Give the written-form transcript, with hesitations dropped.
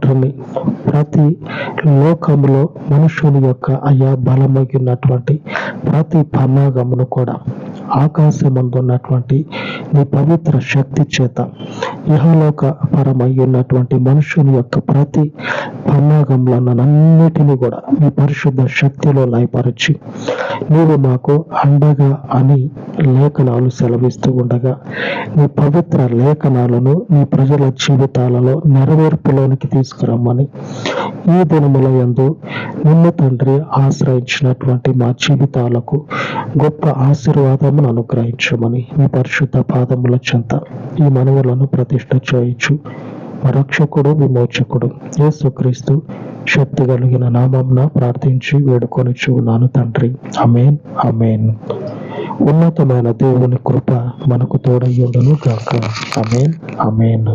తండ్రిని ప్రతి లోకములో మనుషుని యొక్క అయా బలమగినటువంటి ప్రతి పన్నాగమును కూడా ఆకాశమందున్నటువంటి నీ పవిత్ర శక్తి చేత ఇహలోక పరమై ఉన్నటువంటి మనుషుని యొక్క ప్రతి పన్నాగములన్నిటినీ కూడా మీ పరిశుద్ధ శక్తిలో లయపరిచి నీవు మాకు అండగా అని లేఖనాలు సెలవిస్తూ ఉండగా నీ పవిత్ర లేఖనాలను నీ ప్రజల జీవితాలలో నెరవేర్పులోనికి తీసుకురమ్మని ఈ దినముల యందు నిన్ను తండ్రి ఆశ్రయించినటువంటి మా జీవితాలకు గొప్ప ఆశీర్వాదమును అనుగ్రహించమని మీ పరిశుద్ధ పాదముల చెంత ఈ మనవులను ప్రతిష్ఠ చేయించు మా రక్షకుడు విమోచకుడు యేసుక్రీస్తు శక్తి కలిగిన నామమున ప్రార్థించి వేడుకొనిచు ఉన్నాను తండ్రి. ఆమేన్ ఆమేన్. ఉన్నతమైన దేవుని కృప మనకు తోడయ్యుండును గాక. ఆమేన్ ఆమేన్.